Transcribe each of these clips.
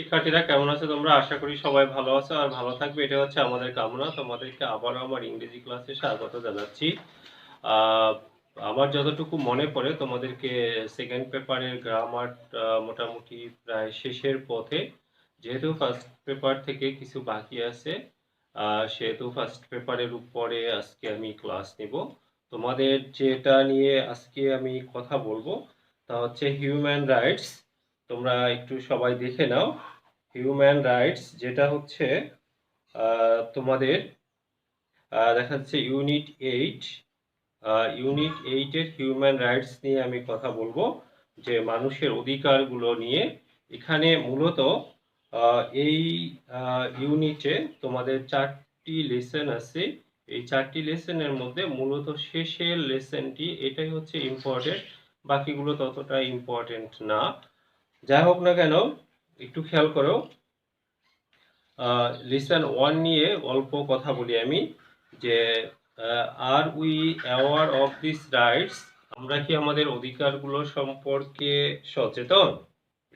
শিক্ষার্থীরা কেমন আছো তোমরা? আশা করি সবাই ভালো আছো আর ভালো থাকবে, এটা হচ্ছে আমাদের কামনা। তোমাদেরকে আবারও আমার ইংরেজি ক্লাসে স্বাগত জানাচ্ছি। আহ, আমার যতটুকু মনে পড়ে তোমাদেরকে সেকেন্ড পেপারের গ্রামার মোটামুটি প্রায় শেষের পথে। যেহেতু ফার্স্ট পেপার থেকে কিছু বাকি আছে, সেহেতু ফার্স্ট পেপারের উপরে আজকে আমি ক্লাস নিব। তোমাদের যেটা নিয়ে আজকে আমি কথা বলবো তা হচ্ছে হিউম্যান রাইটস। তোমরা একটু সবাই দেখে নাও। হিউম্যান রাইটস যেটা হচ্ছে তোমাদের দেখা যাচ্ছে ইউনিট 8। ইউনিট 8-এর হিউম্যান রাইটস নিয়ে আমি কথা বলবো, যে মানুষের অধিকারগুলো নিয়ে। এখানে মূলত এই ইউনিটে তোমাদের 4টি লেসন আছে। এই 4টি লেসনের মধ্যে মূলত শেষের লেসনটি এটাই হচ্ছে ইম্পর্টেন্ট, বাকিগুলো ততটা ইম্পর্টেন্ট না। যাই হোক না কেন, একটু খেয়াল করো। লিসন 1 নিয়ে অল্প কথা বলি আমি, যে are we aware of this rights, আমরা কি আমাদের অধিকারগুলো সম্পর্কে সচেতন?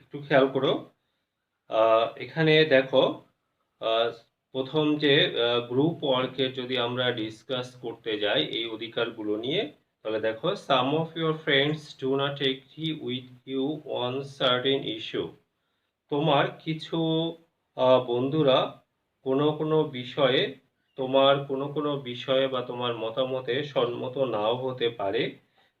একটু খেয়াল করো। এখানে দেখো, আহ, প্রথম যে গ্রুপ ওয়ার্কের যদি আমরা ডিসকাস করতে যাই এই অধিকারগুলো নিয়ে, তাহলে দেখো, some of your friends do not agree with you on certain issue. তোমার কিছু বন্ধুরা কোনো কোনো বিষয়ে, বা তোমার মতামতে সম্মত নাও হতে পারে।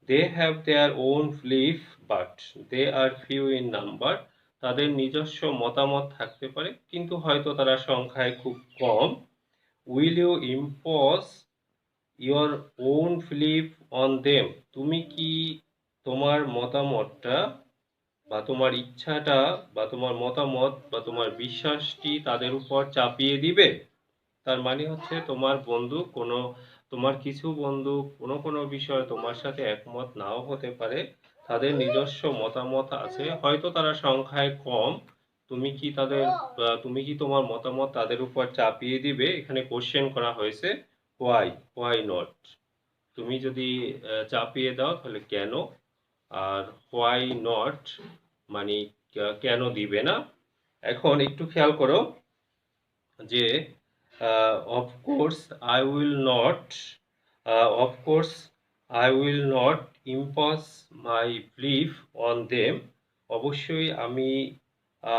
They have their own belief but they are few in number. তাদের নিজস্ব মতামত থাকতে পারে কিন্তু হয়তো তারা সংখ্যায় খুব কম। Will you impose your own belief on them? তুমি কি তোমার মতামতটা বা তোমার ইচ্ছাটা বা তোমার মতামত বা তোমার বিশ্বাসটি তাদের উপর চাপিয়ে দিবে? তার মানে হচ্ছে তোমার কিছু বন্ধু কোনো কোনো বিষয়ে তোমার সাথে একমত নাও হতে পারে। তাদের নিজস্ব মতামত আছে, হয়তো তারা সংখ্যায় কম। তুমি কি তোমার মতামত তাদের উপর চাপিয়ে দিবে? এখানে কোশ্চেন করা হয়েছে, হোয়াই নট। তুমি যদি চাপিয়ে দাও তাহলে কেন? আর হোয়াই নট মানে কেন দিবে না? এখন একটু খেয়াল করো যে of course I will not of course I will not impose my belief on them. অবশ্যই আমি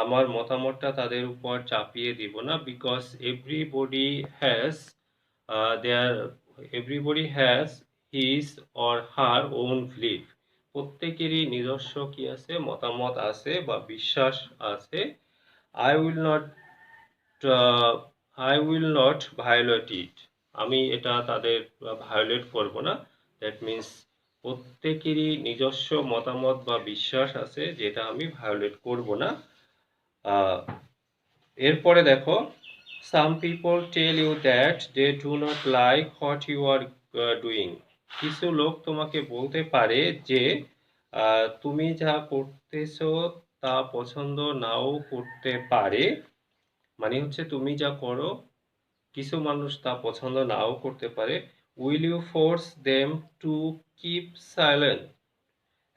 আমার মতামতটা তাদের উপর চাপিয়ে দিব না, because has there everybody has his or her own belief. প্রত্যেকেরই নিজস্ব কি আছে, মতামত আছে বা বিশ্বাস আছে। I will not I will not violate it. আমি এটা তাদের ভায়োলেট করব না। দ্যাট মিন্স প্রত্যেকেরই নিজস্ব মতামত বা বিশ্বাস আছে, যেটা আমি ভায়োলেট করব না। আহ, এরপরে দেখো, some people tell you that they do not like what you are doing. কিছু লোক তোমাকে বলতে পারে যে তুমি যা করতেছো তা পছন্দ নাও করতে পারে। মানে হচ্ছে তুমি যা করো কিছু মানুষ তা পছন্দ নাও করতে পারে। Will you force them to keep silent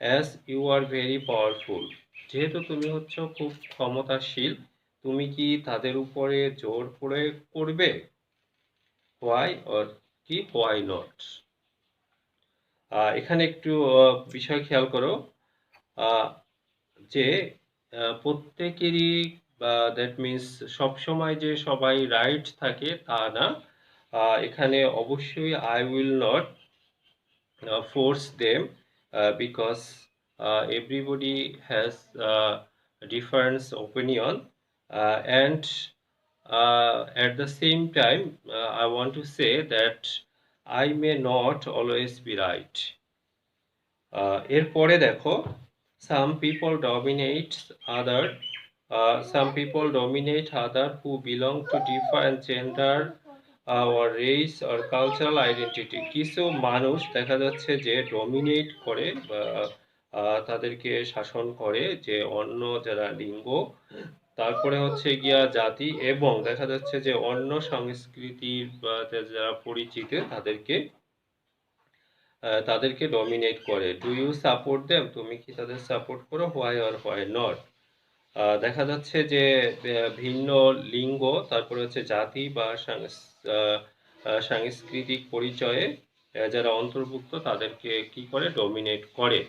as you are very powerful? যেহেতু তুমি হচ্ছে খুব ক্ষমতাশীল, তুমি কি তাদের উপরে জোর প্রয়োগ করবে? হোয়াই অর কি হোয়াই নট? এখানে একটু বিষয় খেয়াল করো, আহ, যে প্রত্যেকেরই, দ্যাট মিন্স সবসময় যে সবাই রাইট থাকে তা না। এখানে অবশ্যই I will not force them, because everybody has different opinion, and at the same time I want to say that I may not always be right. এরপরে দেখো, some people dominate other some people dominate other who belong to different gender or race or cultural identity. কিছু মানুষ দেখা যাচ্ছে যে dominate করে বা তাদেরকে শাসন করে, যে অন্য যারা লিঙ্গ, তারপরে হচ্ছে গিয়া জাতি, এবং দেখা যাচ্ছে যে অন্য সংস্কৃতির বা যারা পরিচিত তাদেরকে ডমিনেট করে। Do you support them? তুমি কি তাদের সাপোর্ট করো? Why or why not? দেখা যাচ্ছে যে ভিন্ন লিঙ্গ, তারপরে হচ্ছে জাতি বা সাংস্কৃতিক পরিচয়ে যারা অন্তর্ভুক্ত তাদেরকে কি করে ডমিনেট করে।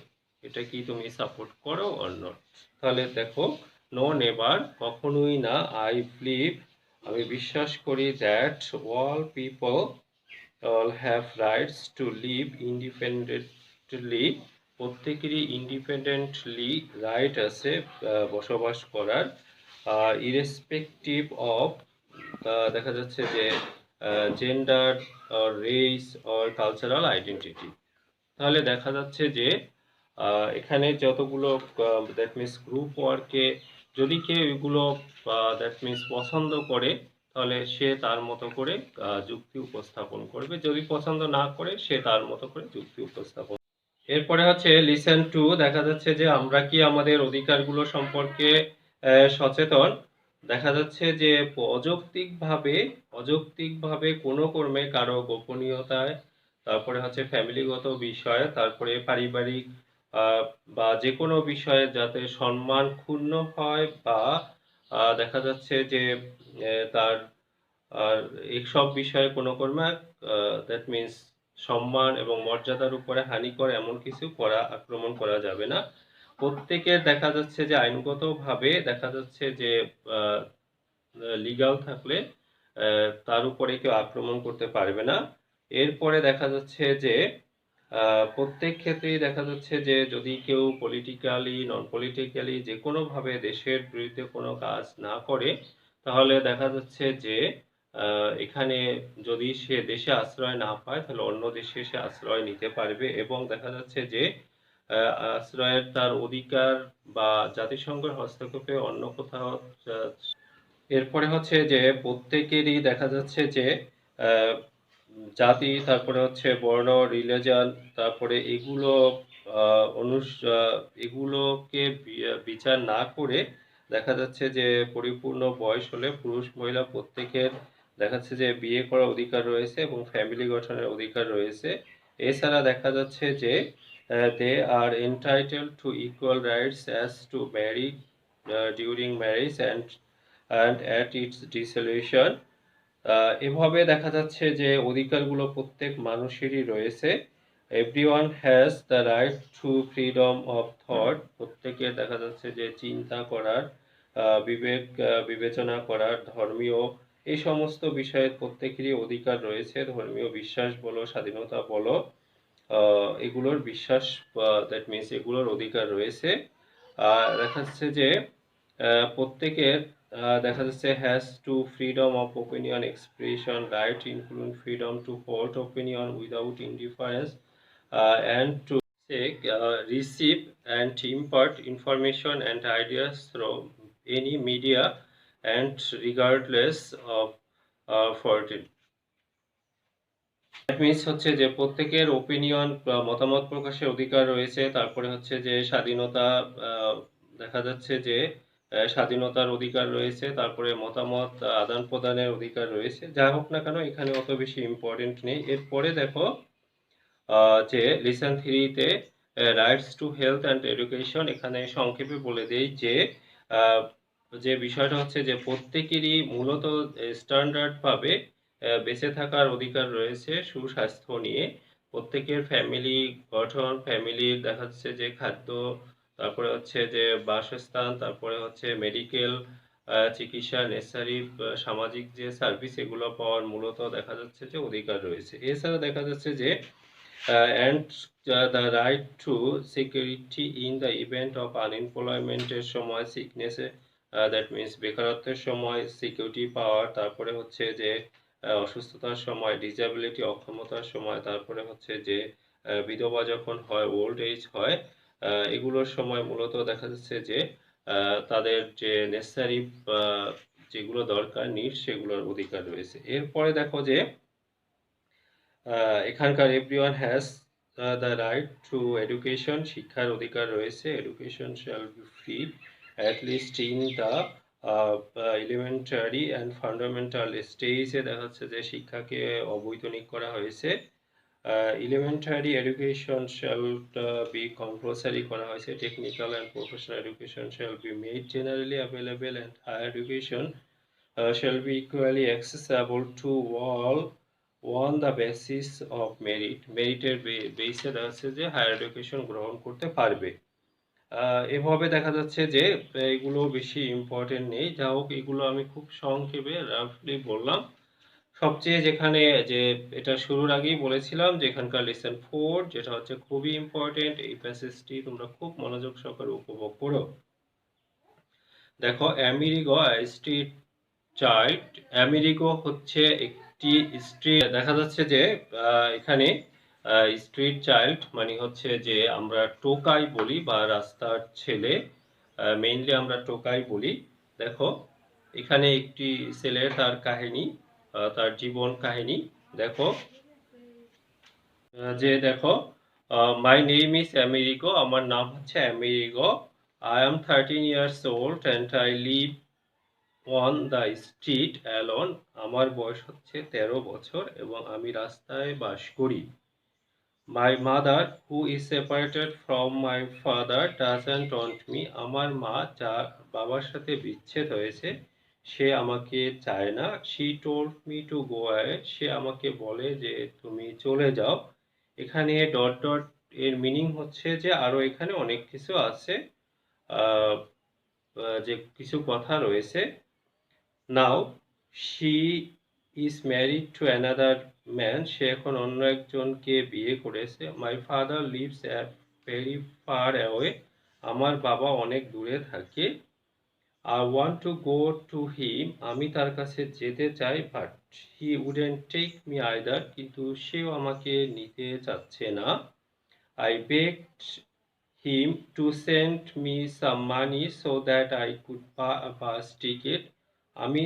এটা কি তুমি সাপোর্ট করো অর নট? তাহলে দেখো, নো নেভার, কখনোই না। আই বিলিভ, আমি বিশ্বাস করি, that all people all have rights to live independently, প্রত্যেকেরই ইন্ডিপেন্ডেন্টলি রাইট আছে বসবাস করার, ইরেসপেক্টিভ অফ, দেখা যাচ্ছে যে gender, race or cultural identity. তাহলে দেখা যাচ্ছে যে এখানে যতগুলো দ্যাট মিন্স গ্রুপ ওয়ার্কে যদি কেউ এগুলো দ্যাট মিন্স পছন্দ করে, তাহলে সে তার মতো করে যুক্তি উপস্থাপন করবে, যদি পছন্দ না করে সে তার মতো করে যুক্তি উপস্থাপন। এরপরে হচ্ছে লিসেন টু, দেখা যাচ্ছে যে আমরা কি আমাদের অধিকারগুলো সম্পর্কে সচেতন। দেখা যাচ্ছে যে অযৌক্তিকভাবে কোনো কর্মে কারো গোপনীয়তায়, তারপরে হচ্ছে ফ্যামিলিগত বিষয়, তারপরে পারিবারিক বা যে কোনো বিষয়ে যাতে সম্মান ক্ষুণ্ণ হয়, বা দেখা যাচ্ছে যে তার আর এইসব বিষয়ে কোনো কর্মে দ্যাট মিন্স সম্মান এবং মর্যাদার উপরে হানি করে এমন কিছু আক্রমণ করা যাবে না। প্রত্যেকের দেখা যাচ্ছে যে আইনগতভাবে দেখা যাচ্ছে যে লিগ্যাল থাকলে তার উপরে কেউ আক্রমণ করতে পারবে না। এরপরে দেখা যাচ্ছে যে প্রত্যেক ক্ষেত্রেই দেখা যাচ্ছে যে যদি কেউ পলিটিক্যালি নন পলিটিক্যালি যে কোনোভাবে দেশের বিরুদ্ধে কোনো কাজ না করে, তাহলে দেখা যাচ্ছে যে এখানে যদি সে দেশে আশ্রয় না পায় তাহলে অন্য দেশে সে আশ্রয় নিতে পারবে, এবং দেখা যাচ্ছে যে আশ্রয়ের তার অধিকার বা জাতিসংঘের হস্তক্ষেপে অন্য কোথাও। এরপরে হচ্ছে যে প্রত্যেকেরই দেখা যাচ্ছে যে আহ, জাতি, তারপরে হচ্ছে বর্ণ, রিলিজন, তারপরে এগুলো এগুলোকে বিচার না করে দেখা যাচ্ছে যে পরিপূর্ণ বয়স হলে পুরুষ মহিলা প্রত্যেকের দেখা যাচ্ছে যে বিয়ে করার অধিকার রয়েছে এবং ফ্যামিলি গঠনের অধিকার রয়েছে। এছাড়া দেখা যাচ্ছে যে they are entitled to equal rights as to marry during marriage and at its dissolution. এভাবে দেখা যাচ্ছে যে অধিকারগুলো প্রত্যেক মানুষেরই রয়েছে। Everyone has the right to freedom of thought, প্রত্যেকের দেখা যাচ্ছে যে চিন্তা করার, বিবেচনা করার, ধর্মীয় এই সমস্ত বিষয়ে প্রত্যেকেরই অধিকার রয়েছে। ধর্মীয় বিশ্বাস বলো, স্বাধীনতা বলো, এগুলোর বিশ্বাস দ্যাট মিনস এগুলোর অধিকার রয়েছে। দেখা যাচ্ছে যে প্রত্যেকের দেখা যাচ্ছে has to freedom of opinion expression right including freedom to hold opinion without indifference and to take, receive and impart information and ideas through any media and regardless of fortune. That means হচ্ছে যে প্রত্যেকের opinion মতামত প্রকাশের অধিকার রয়েছে, তারপরে হচ্ছে যে স্বাধীনতা, দেখা যাচ্ছে যে স্বাধীনতার অধিকার রয়েছে, তারপরে মতামত আদান প্রদানের অধিকার রয়েছে। যা হোক না কেন এখানে অত বেশি ইম্পর্টেন্ট নেই। এরপরে দেখো যে লিসন থ্রিতে rights to health and education, এখানে সংক্ষেপে বলে দেই যে যে বিষয়টা হচ্ছে যে প্রত্যেকেরই মূলত স্ট্যান্ডার্ড ভাবে বেঁচে থাকার অধিকার রয়েছে সুস্বাস্থ্য নিয়ে। প্রত্যেকের ফ্যামিলি গঠন, ফ্যামিলির দেখা যাচ্ছে যে খাদ্য, তারপরে হচ্ছে যে বাসস্থান, তারপরে হচ্ছে মেডিকেল চিকিৎসা, নেসারি সামাজিক যে সার্ভিস এগুলো পাওয়ার মূলত দেখা যাচ্ছে যে অধিকার রয়েছে। এছাড়া দেখা যাচ্ছে যে and the right to security in the event of আনএমপ্লয়মেন্টের সময়, সিকনেসে দ্যাট মিনস বেকারত্বের সময় সিকিউরিটি পাওয়ার, তারপরে হচ্ছে যে অসুস্থতার সময়, ডিসএবিলিটি অক্ষমতার সময়, তারপরে হচ্ছে যে বিধবা যখন হয়, ওল্ড এজ হয়, এগুলোর সময় মূলত দেখা যাচ্ছে যে তাদের যে নেসেসারি যেগুলো দরকার নিড সেগুলোর অধিকার রয়েছে। এরপরে দেখো যে এখানকার everyone has the right two education, শিক্ষার অধিকার রয়েছে। Education shall be free at least in the elementary and fundamental স্টেজে দেখা যাচ্ছে যে শিক্ষাকে অবৈতনিক করা হয়েছে। Elementary education shall be compulsory করা হয়েছে, technical and professional education shall be made generally available, and higher education shall be equally accessible to all on the basis of merit. মেরিটের বেসে দেখা যাচ্ছে যে হায়ার এডুকেশন গ্রহণ করতে পারবে। এভাবে দেখা যাচ্ছে যে এগুলো বেশি ইম্পর্টেন্ট নেই, যা হোক এগুলো আমি খুব সংক্ষেপে রাফলি বললাম। সবচেয়ে যেখানে যে এটা শুরুর আগেই বলেছিলাম যে এখানকার লেসন 4 যেটা হচ্ছে খুবই ইম্পর্টেন্ট, এই প্যাসেজটি তোমরা খুব মনোযোগ সহকারে উপভোগ করো। দেখো, আমেরিগো স্ট্রিট চাইল্ড, আমেরিগো হচ্ছে একটি স্ট্রিট, দেখা যাচ্ছে যে এখানে স্ট্রিট চাইল্ড মানে হচ্ছে যে আমরা টোকাই বলি বা রাস্তার ছেলে, মেইনলি আমরা টোকাই বলি। দেখো এখানে একটি ছেলের তার কাহিনী, তার জীবন কাহিনী দেখো, যে দেখো, মাই নেম ইজ আমেরিগো, আমার নাম হচ্ছে Amerigo, I am 13 years old and I live on the street alone, আমার বয়স হচ্ছে 13 বছর এবং আমি রাস্তায় বাস করি। My mother who is separated from my father doesn't want me, আমার মা যার বাবার সাথে বিচ্ছেদ হয়েছে সে আমাকে চায় না। She told me to go away, সে আমাকে বলে যে তুমি চলে যাও। এখানে ডট ডট এর মিনিং হচ্ছে যে আরো এখানে অনেক কিছু আছে, যে কিছু কথা রয়েছে। Now she is married to another man, সে এখন অন্য একজনকে বিয়ে করেছে। My father lives very far away, আমার বাবা অনেক দূরে থাকে। I want to go to him, আমি তার কাছে যেতে চাই, but he wouldn't take me either, কিন্তু সেও আমাকে নিতে চাচ্ছে না। I begged him to send me some money so that I could bus ticket, আমি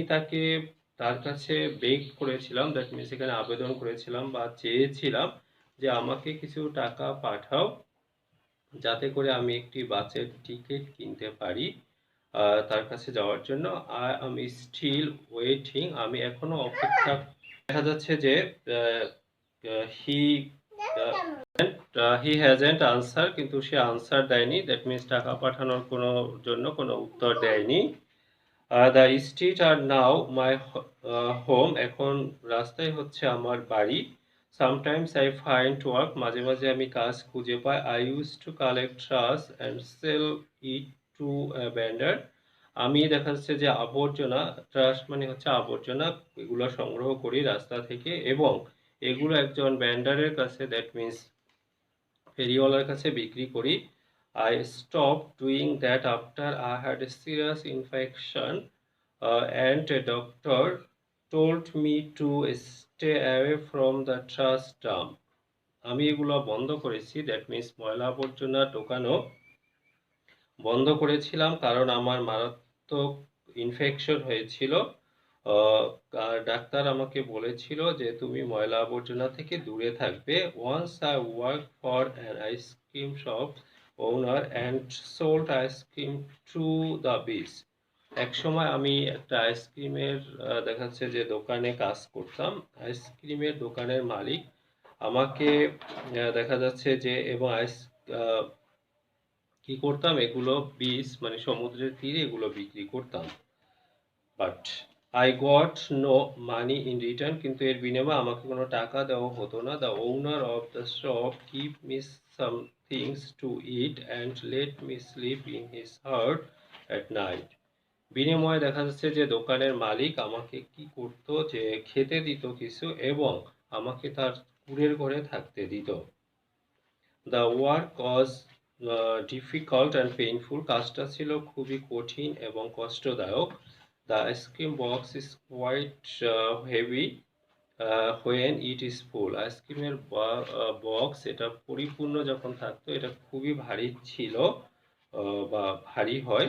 তার কাছে বেগ করেছিলাম, দ্যাট মিনস এখানে আবেদন করেছিলাম বা চেয়েছিলাম যে আমাকে কিছু টাকা পাঠাও যাতে করে আমি একটি বাসের টিকিট কিনতে পারি তার কাছে যাওয়ার জন্য। আই এম স্টিল ওয়েটিং, আমি এখনো অপেক্ষা। দেখা যাচ্ছে যে হি হি হ্যাজেন্ট আনসার, কিন্তু সে আনসার দেয়নি, দ্যাট মিনস টাকা পাঠানোর জন্য কোনো উত্তর দেয়নি। The street are now my home, এখন রাস্তায় হচ্ছে আমার বাড়ি। সামটাইমস আই ফাইন্ড ওয়ার্ক, মাঝে মাঝে আমি কাজ খুঁজে পাই। I use to collect trash and sell it to vendor, আমি দেখা যাচ্ছে যে আবর্জনা, ট্রাশ মানে হচ্ছে আবর্জনা, এগুলো সংগ্রহ করি রাস্তা থেকে এবং এগুলো একজন ভেন্ডারের কাছে, দ্যাট মিনস ফেরিওয়ালার কাছে বিক্রি করি। I stopped doing that after I had a serious infection and a doctor told me to stay away from the trash dump. আমি এগুলো বন্ধ করেছি, দ্যাট মিনস ময়লা আবর্জনা ঢোকানো বন্ধ করেছিলাম কারণ আমার মারাত্মক ইনফেকশন হয়েছিল। আর ডাক্তার আমাকে বলেছিল যে তুমি ময়লা আবর্জনা থেকে দূরে থাকবে। Once I work for an ice cream shop owner and sold ice cream to the beach, এক সময় আমি একটা আইসক্রিমের দেখা যাচ্ছে যে দোকানে কাজ করতাম। আইসক্রিমের দোকানের মালিক আমাকে দেখা যাচ্ছে যে এবং কি করতাম, এগুলো বিচ মানে সমুদ্রের তীরে এগুলো বিক্রি করতাম। But I got no money in return, কিন্তু এর বিনিময়ে আমাকে কোনো টাকা দেওয়া হতো না। The owner of the shop give me some things to eat and let me sleep in his hut at night, বিনিময়ে দেখা যাচ্ছে যে দোকানের মালিক আমাকে কি করতো যে খেতে দিত কিছু এবং আমাকে তার কুঁড়ের ঘরে থাকতে দিত। The work was difficult and painful, কাজটা ছিল খুবই কঠিন এবং কষ্টদায়ক। The ice cream box is quite heavy when it is full, আইসক্রিমের বক্স এটা পরিপূর্ণ যখন থাকতো এটা খুবই ভারী ছিল বা ভারী হয়।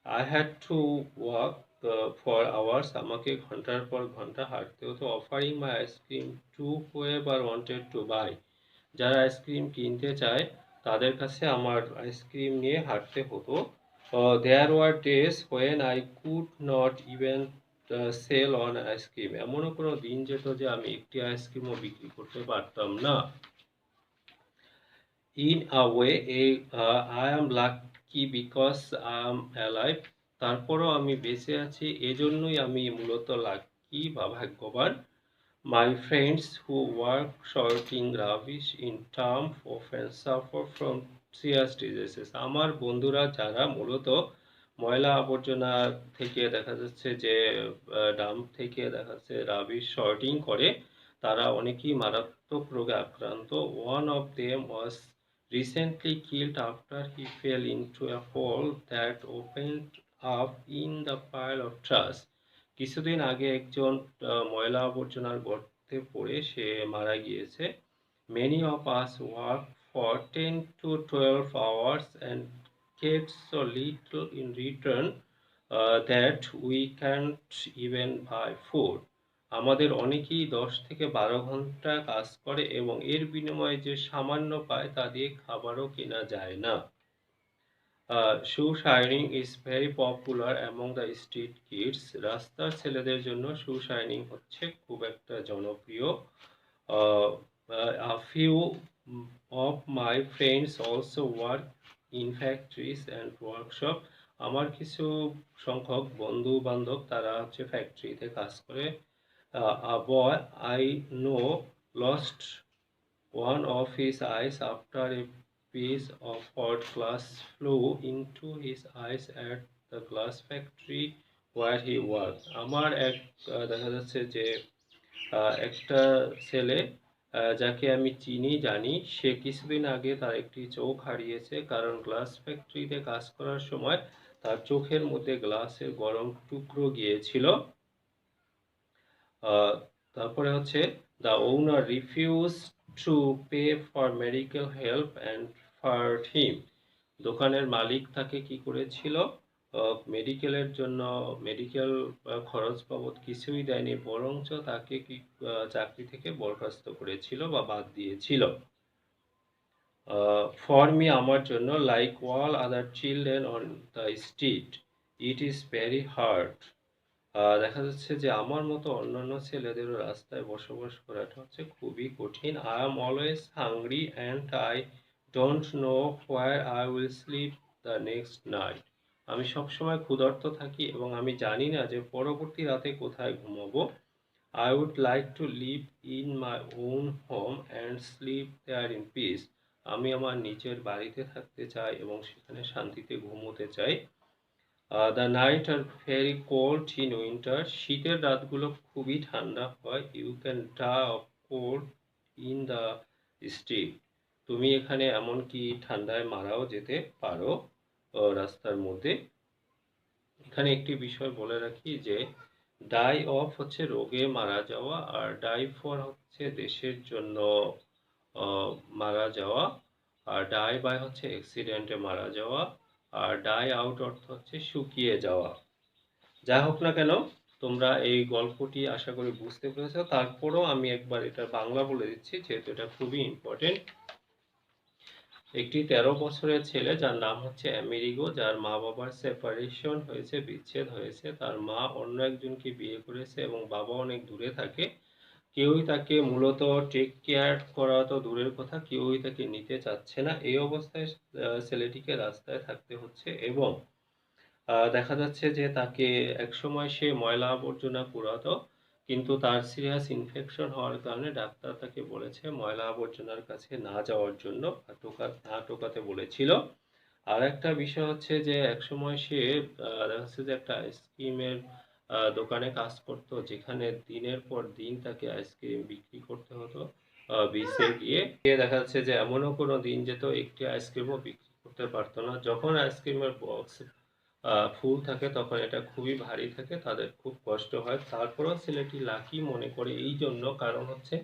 I had to walk for hours, আমাকে ঘন্টার পর ঘন্টা হাঁটতে হতো। Offering my ice cream to whoever wanted to buy, যারা আইসক্রিম কিনতে চায় তাদের কাছে আমার আইসক্রিম নিয়ে হাঁটতে হতো। There were days when I could not even sell one ice cream. এমনও কোনো দিন যেত যে আমি একটি আইসক্রিমও বিক্রি করতে পারতাম না। In a way, I am lucky because I am alive. তারপরও আমি বেঁচে আছি, এজন্যই আমি মূলত লাকি বা ভাগ্যবান। My friends who work sorting rubbish in town often suffer from serious diseases. আমার বন্ধুরা যারা মূলত ময়লা আবর্জনা থেকে দেখা যাচ্ছে যে ডাম্প থেকে দেখা যাচ্ছে রাবিশ সর্টিং করে, তারা অনেকেই মারাত্মক রোগে আক্রান্ত। One of them was recently killed after he fell into a hole that opened up in the pile of trash. কিছুদিন আগে একজন ময়লা আবর্জনার গর্তে পড়ে সে মারা গিয়েছে। Many of us work for 10 to 12 hours and get so little in return that we can't even buy food. আমাদের অনেকেই 10 থেকে 12 ঘন্টা কাজ করে এবং এর বিনিময়ে যে সামান্য পায় তা দিয়ে খাবারও কেনা যায় না। Shoe shining is very popular among the street kids. রাস্তার ছেলেদের জন্য শু শাইনিং হচ্ছে খুব একটা জনপ্রিয়। A few of my friends also work in factories and workshop. আমার কিছু সংখ্যক বন্ধু বান্ধব তারা হচ্ছে ফ্যাক্টরিতে কাজ করে। A boy I know lost one of his eyes after a piece of hot glass flew into his eyes at the glass factory where he worked. আমার এক দেখা যাচ্ছে যে একটা ছেলে যাকে আমি চিনি জানি, সে কিছুদিন আগে তার একটি চোখ হারিয়েছে, কারণ গ্লাস ফ্যাক্টরিতে কাজ করার সময় তার চোখের মধ্যে গ্লাসের গরম টুকরো গিয়েছিল। তারপরে হচ্ছে the owner refused to pay for medical help and fired him. দোকানের মালিক তাকে কি করেছিল, মেডিকেলের জন্য মেডিকেল খরচ বাবদ কিছুই দেয়নি, বরঞ্চ তাকে কি চাকরি থেকে বরখাস্ত করেছিল বা বাদ দিয়েছিল। For me, আমার জন্য, like all other children on the street, it is very hard. দেখা যাচ্ছে যে আমার মতো অন্যান্য ছেলেদেরও রাস্তায় বসবাস করাটা হচ্ছে খুবই কঠিন। I am always hungry and I don't know where I will sleep the next night. আমি সবসময় ক্ষুধার্ত থাকি এবং আমি জানি না যে পরবর্তী রাতে কোথায় ঘুমাবো। I would like to live in my own home and sleep there in peace. আমি আমার নিজের বাড়িতে থাকতে চাই এবং সেখানে শান্তিতে ঘুমোতে চাই। The night are very cold in winter. শীতের রাতগুলো খুবই ঠান্ডা হয়। You can die of cold in the street. তুমি এখানে এমনকি ঠান্ডায় মারাও যেতে পারো রাস্তার মধ্যে। এখানে একটি বিষয় বলে রাখি যে ডাই অফ হচ্ছে রোগে মারা যাওয়া, আর ডাই ফর হচ্ছে দেশের জন্য মারা যাওয়া, আর ডাই বাই হচ্ছে অ্যাক্সিডেন্টে মারা যাওয়া, আর ডাই আউট অর্থ হচ্ছে শুকিয়ে যাওয়া। যাই হোক না কেন, তোমরা এই গল্পটি আশা করি বুঝতে পেরেছো। তারপরও আমি একবার এটা বাংলা বলে দিচ্ছি যেহেতু এটা খুবই ইম্পর্টেন্ট। একটি 13 বছরের ছেলে যার নাম হচ্ছে আমেরিগো, যার মা বাবার সেপারেশন হয়েছে, বিচ্ছেদ হয়েছে, তার মা অন্য একজনকে বিয়ে করেছে এবং বাবা অনেক দূরে থাকে। কেউই তাকে মূলত টেক কেয়ার করা তো দূরের কথা, কেউই তাকে নিতে চাচ্ছে না। এই অবস্থায় ছেলেটিকে রাস্তায় থাকতে হচ্ছে এবং দেখা যাচ্ছে যে তাকে একসময় সে ময়লা আবর্জনা কুড়াতো, কিন্তু তার সিরিয়াস ইনফেকশন হওয়ার কারণে ডাক্তার তাকে বলেছে ময়লা আবর্জনার কাছে না যাওয়ার জন্য, না টোকাতে বলেছিল। আর একটা বিষয় হচ্ছে যে একসময় সে দেখা যাচ্ছে যে একটা আইসক্রিমের দোকানে কাজ করতো, যেখানে দিনের পর দিন তাকে আইসক্রিম বিক্রি করতে হতো বিচে গিয়ে। দেখা যাচ্ছে যে এমনও কোনো দিন যেত একটি আইসক্রিমও বিক্রি করতে পারতো না। যখন আইসক্রিমের বক্স ফুল থাকে তখন এটা খুবই ভারী থাকে, তাদের খুব কষ্ট হয়। তারপরেও ছেলেটি লাকি মনে করে এই জন্য, কারণ হচ্ছে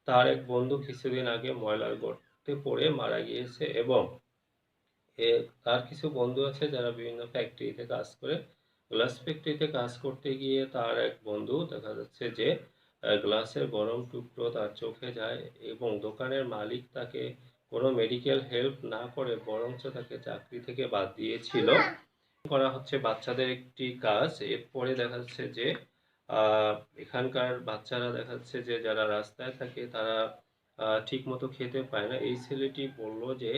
তার এক বন্ধু কিছুদিন আগে ময়লার গর্তে পড়ে মারা গিয়েছে এবং তার কিছু বন্ধু আছে যারা বিভিন্ন ফ্যাক্টরিতে কাজ করে। গ্লাস ফ্যাক্টরিতে কাজ করতে গিয়ে তার এক বন্ধু দেখা যাচ্ছে যে গ্লাসের গরম টুকরো তার চোখে যায় এবং দোকানের মালিক তাকে কোনো মেডিকেল হেল্প না করে বরঞ্চ তাকে চাকরি থেকে বাদ দিয়েছিল। করা হচ্ছে বাচ্চাদের একটি কাজ। এরপরে দেখা যাচ্ছে যে আহ, এখানকার বাচ্চারা দেখাচ্ছে যে যারা রাস্তায় থাকে তারা ঠিকমতো খেতে পায় না। এই ছেলেটি বলল যে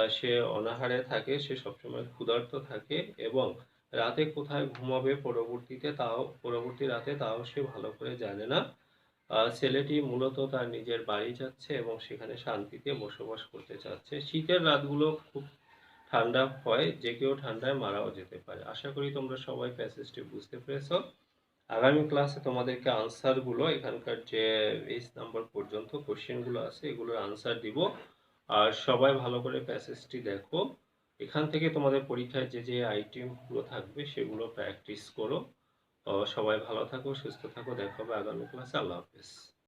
সে অনাহারে থাকে, সে সবসময় ক্ষুধার্ত থাকে এবং রাতে কোথায় ঘুমাবে পরবর্তী রাতে তাও সে ভালো করে জানে না। ছেলেটি মূলত তার নিজের বাড়ি যাচ্ছে এবং সেখানে শান্তিতে বসবাস করতে চাচ্ছে। শীতের রাতগুলো খুব ঠান্ডা হয়, যে কেউ ঠান্ডায় মারাও যেতে পারে। আশা করি তোমরা সবাই প্যাসেজটি বুঝতে পেরেছো। আগামী ক্লাসে তোমাদেরকে আনসার গুলো, এখানকার যে 20 নাম্বার পর্যন্ত কোশ্চেন গুলো আছে এগুলোর আনসার দিব। আর সবাই ভালো করে প্যাসেজটি দেখো। এখান থেকে তোমাদের পরীক্ষায় যে যে আইটেম গুলো থাকবে সেগুলো প্র্যাকটিস করো। সবাই ভালো থাকো, সুস্থ থাকো, দেখা হবে আগামী ক্লাসে। আল্লাহ হাফেজ।